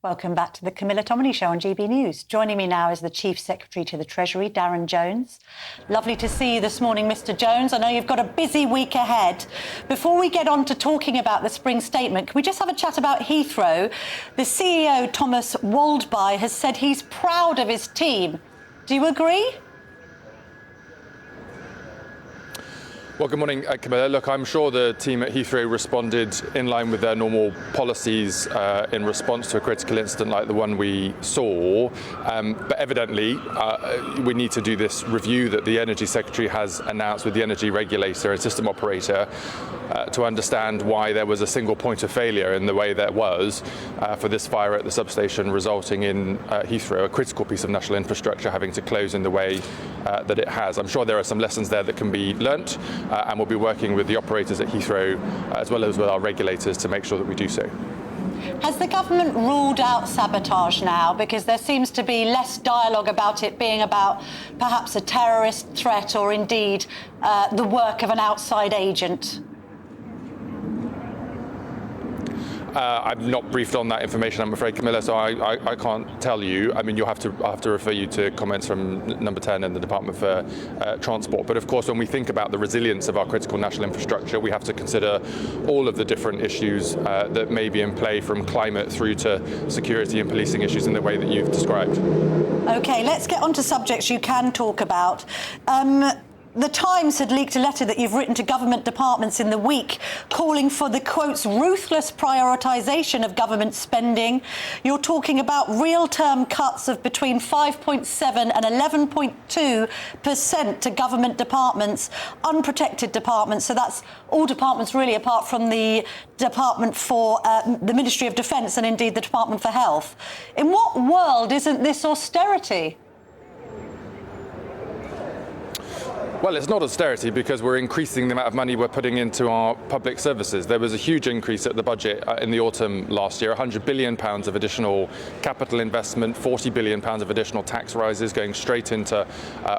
Welcome back to the Camilla Tominey Show on GB News. Joining me now is the Chief Secretary to the Treasury, Darren Jones. Lovely to see you this morning, Mr. Jones. I know you've got a busy week ahead. Before we get on to talking about the spring statement, can we just have a chat about Heathrow? The CEO, Thomas Waldby, has said he's proud of his team. Do you agree? Well, good morning, Camilla. Look, I'm sure the team at Heathrow responded in line with their normal policies in response to a critical incident like the one we saw. But evidently, we need to do this review that the Energy Secretary has announced with the energy regulator and system operator to understand why there was a single point of failure in the way there was for this fire at the substation, resulting in Heathrow, a critical piece of national infrastructure, having to close in the way that it has. I'm sure there are some lessons there that can be learnt. And we'll be working with the operators at Heathrow as well as with our regulators to make sure that we do so. Has the government ruled out sabotage now? Because there seems to be less dialogue about it being about perhaps a terrorist threat or indeed the work of an outside agent. I'm not briefed on that information, I'm afraid, Camilla, so I can't tell you. I mean, I'll have to refer you to comments from Number 10 and the Department for Transport. But of course, when we think about the resilience of our critical national infrastructure, we have to consider all of the different issues that may be in play, from climate through to security and policing issues in the way that you've described. OK, let's get on to subjects you can talk about. The Times had leaked a letter that you've written to government departments in the week calling for the, quotes, ruthless prioritisation of government spending. You're talking about real-term cuts of between 5.7 and 11.2% to government departments, unprotected departments. So that's all departments really, apart from the Department for the Ministry of Defence and indeed the Department for Health. In what world isn't this austerity? Well, it's not austerity because we're increasing the amount of money we're putting into our public services. There was a huge increase at the budget in the autumn last year, £100 billion of additional capital investment, £40 billion of additional tax rises going straight into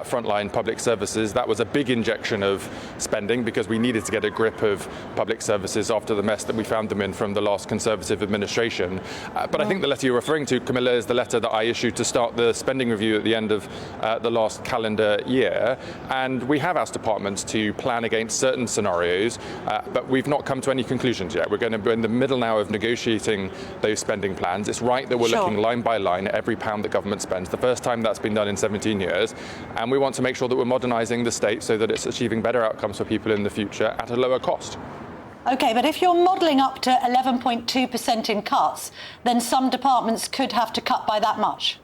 frontline public services. That was a big injection of spending because we needed to get a grip of public services after the mess that we found them in from the last Conservative administration. But I think the letter you're referring to, Camilla, is the letter that I issued to start the spending review at the end of the last calendar year. And we have asked departments to plan against certain scenarios, but we've not come to any conclusions yet. We're going to be in the middle now of negotiating those spending plans. It's right that we're looking line by line at every pound that government spends. The first time that's been done in 17 years. And we want to make sure that we're modernising the state so that it's achieving better outcomes for people in the future at a lower cost. OK, but if you're modelling up to 11.2% in cuts, then some departments could have to cut by that much.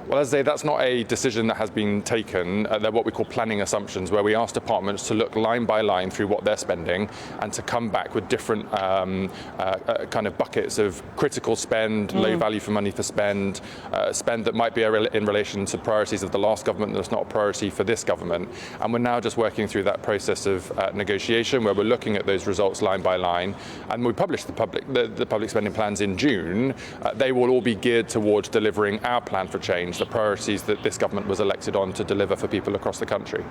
Well, as I say, that's not a decision that has been taken. They're what we call planning assumptions, where we ask departments to look line by line through what they're spending and to come back with different kind of buckets of critical spend, low value for money for spend, spend that might be in relation to priorities of the last government that's not a priority for this government. And we're now just working through that process of negotiation, where we're looking at those results line by line. And when we publish the public spending plans in June, they will all be geared towards delivering our plan for change, the priorities that this government was elected on to deliver for people across the country.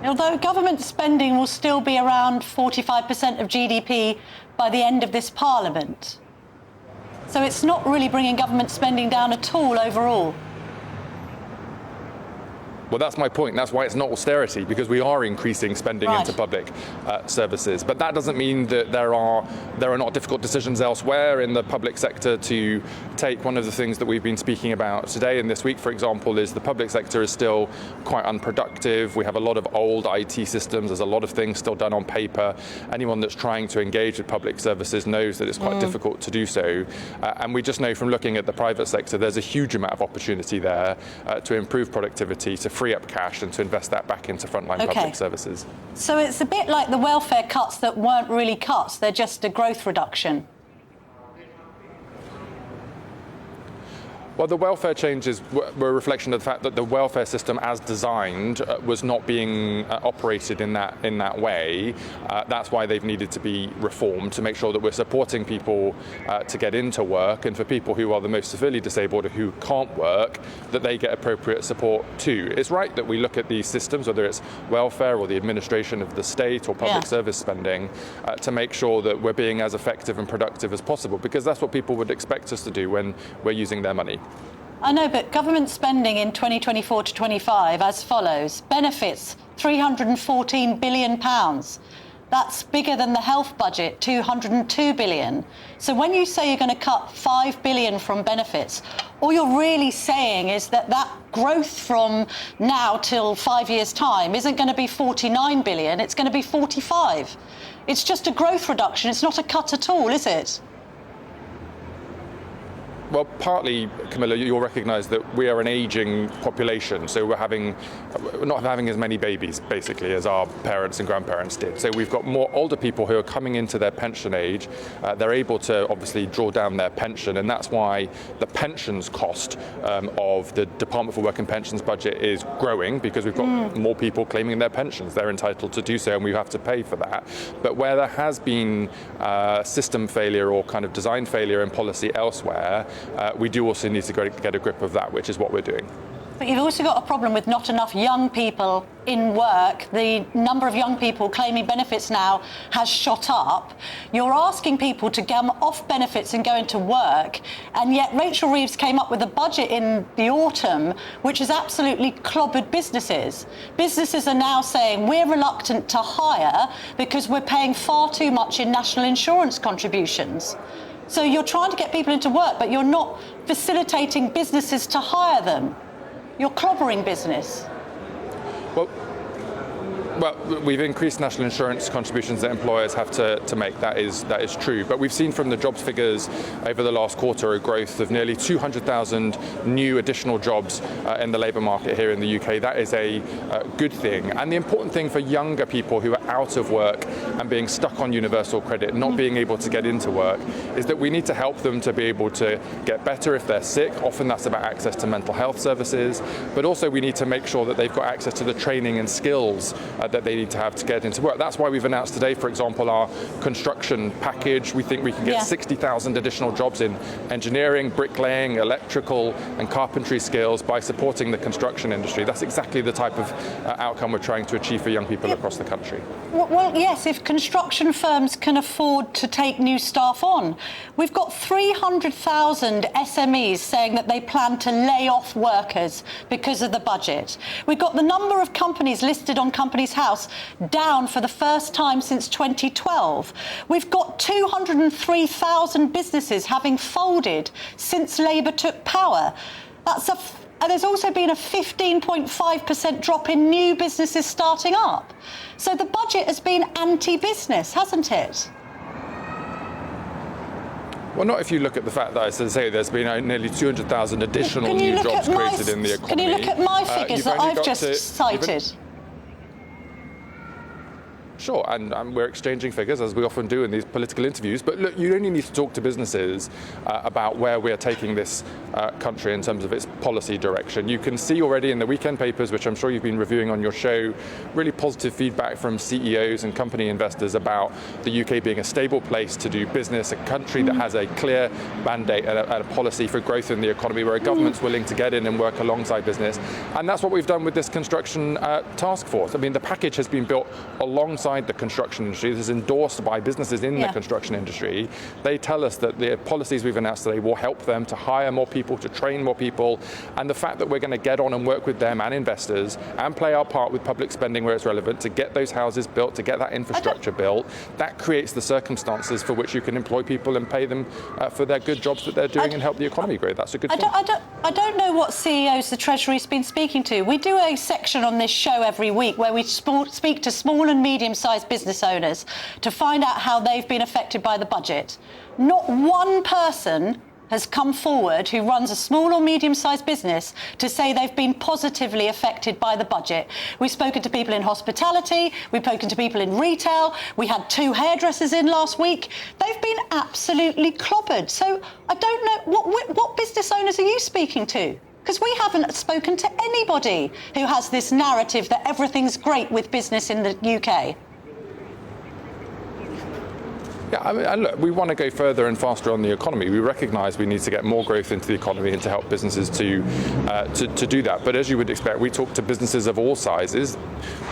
Although government spending will still be around 45% of GDP by the end of this Parliament. So it's not really bringing government spending down at all overall. Well, that's my point. That's why it's not austerity, because we are increasing spending into public services. But that doesn't mean that there are not difficult decisions elsewhere in the public sector to take. One of the things that we've been speaking about today and this week, for example, is the public sector is still quite unproductive. We have a lot of old IT systems. There's a lot of things still done on paper. Anyone that's trying to engage with public services knows that it's quite difficult to do so. And we just know from looking at the private sector, there's a huge amount of opportunity there to improve productivity, to free up cash and to invest that back into frontline public services. So it's a bit like the welfare cuts that weren't really cuts, they're just a growth reduction. Well, the welfare changes were a reflection of the fact that the welfare system, as designed, was not being operated in that way. That's why they've needed to be reformed, to make sure that we're supporting people to get into work, and for people who are the most severely disabled or who can't work, that they get appropriate support too. It's right that we look at these systems, whether it's welfare or the administration of the state or public service spending, to make sure that we're being as effective and productive as possible, because that's what people would expect us to do when we're using their money. I know, but government spending in 2024 to 25 as follows. Benefits, £314 billion. That's bigger than the health budget, £202 billion. So when you say you're going to cut £5 billion from benefits, all you're really saying is that growth from now till 5 years' time isn't going to be £49 billion, it's going to be £45. It's just a growth reduction, it's not a cut at all, is it? Well, partly, Camilla, you'll recognise that we are an ageing population, so we're not having as many babies, basically, as our parents and grandparents did. So we've got more older people who are coming into their pension age. They're able to obviously draw down their pension, and that's why the pensions cost of the Department for Work and Pensions budget is growing, because we've got more people claiming their pensions. They're entitled to do so, and we have to pay for that. But where there has been system failure or kind of design failure in policy elsewhere, we do also need to get a grip of that, which is what we're doing. But you've also got a problem with not enough young people in work. The number of young people claiming benefits now has shot up. You're asking people to come off benefits and go into work, and yet Rachel Reeves came up with a budget in the autumn which has absolutely clobbered businesses. Businesses are now saying we're reluctant to hire because we're paying far too much in national insurance contributions. So you're trying to get people into work, but you're not facilitating businesses to hire them. You're clobbering business. Well, we've increased national insurance contributions that employers have to make. That is true. But we've seen from the jobs figures over the last quarter a growth of nearly 200,000 new additional jobs in the labour market here in the UK. That is a good thing. And the important thing for younger people who are out of work and being stuck on universal credit, not being able to get into work, is that we need to help them to be able to get better if they're sick. Often that's about access to mental health services. But also we need to make sure that they've got access to the training and skills that they need to have to get into work. That's why we've announced today, for example, our construction package. We think we can get 60,000 additional jobs in engineering, bricklaying, electrical and carpentry skills by supporting the construction industry. That's exactly the type of outcome we're trying to achieve for young people across the country. Well, yes, if construction firms can afford to take new staff on. We've got 300,000 SMEs saying that they plan to lay off workers because of the budget. We've got the number of companies listed on Companies House down for the first time since 2012. We've got 203,000 businesses having folded since Labour took power. And there's also been a 15.5% drop in new businesses starting up. So the budget has been anti-business, hasn't it? Well, not if you look at the fact that, as I say, there's been nearly 200,000 additional new jobs created in the economy. Can you look at my figures that I've just cited? Sure, and we're exchanging figures, as we often do in these political interviews. But look, you only need to talk to businesses about where we're taking this country in terms of its policy direction. You can see already in the weekend papers, which I'm sure you've been reviewing on your show, really positive feedback from CEOs and company investors about the UK being a stable place to do business, a country that has a clear mandate and a policy for growth in the economy, where a government's willing to get in and work alongside business. And that's what we've done with this construction task force. I mean, the package has been built alongside the construction industry. This is endorsed by businesses in the construction industry. They tell us that the policies we've announced today will help them to hire more people, to train more people, and the fact that we're going to get on and work with them and investors and play our part with public spending where it's relevant to get those houses built, to get that infrastructure built, that creates the circumstances for which you can employ people and pay them for their good jobs that they're doing and help the economy grow. That's a good thing. I don't know what CEOs the Treasury's been speaking to. We do a section on this show every week where we speak to small and medium-sized business owners to find out how they've been affected by the budget. Not one person has come forward, who runs a small or medium-sized business, to say they've been positively affected by the budget. We've spoken to people in hospitality, we've spoken to people in retail, we had 2 hairdressers in last week. They've been absolutely clobbered. So I don't know, what business owners are you speaking to? Because we haven't spoken to anybody who has this narrative that everything's great with business in the UK. Yeah, I mean, and look, we want to go further and faster on the economy. We recognise we need to get more growth into the economy and to help businesses to do that. But as you would expect, we talk to businesses of all sizes,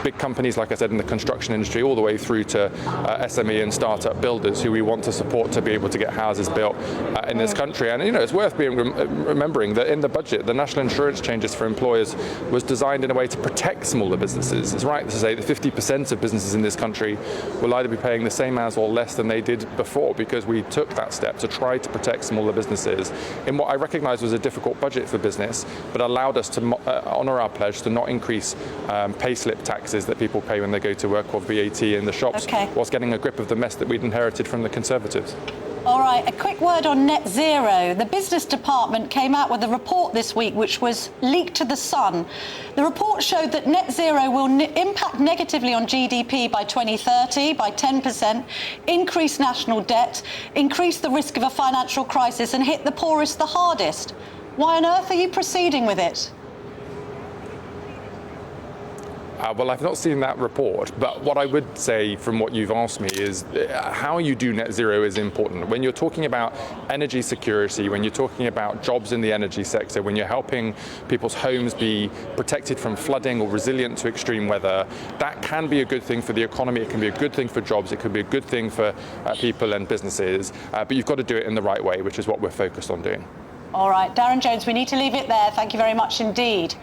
big companies, like I said, in the construction industry, all the way through to SME and startup builders who we want to support to be able to get houses built in this country. And it's worth remembering that in the budget, the national insurance changes for employers was designed in a way to protect smaller businesses. It's right to say that 50% of businesses in this country will either be paying the same as or less than they did before, because we took that step to try to protect smaller businesses in what I recognise was a difficult budget for business, but allowed us to honour our pledge to not increase payslip taxes that people pay when they go to work, or VAT in the shops, whilst getting a grip of the mess that we'd inherited from the Conservatives. All right, a quick word on net zero. The Business Department came out with a report this week which was leaked to The Sun. The report showed that net zero will impact negatively on GDP by 2030 by 10%, increase national debt, increase the risk of a financial crisis and hit the poorest the hardest. Why on earth are you proceeding with it? Well, I've not seen that report, but what I would say from what you've asked me is how you do net zero is important. When you're talking about energy security, when you're talking about jobs in the energy sector, when you're helping people's homes be protected from flooding or resilient to extreme weather, that can be a good thing for the economy, it can be a good thing for jobs, it could be a good thing for people and businesses, but you've got to do it in the right way, which is what we're focused on doing. All right, Darren Jones, we need to leave it there. Thank you very much indeed.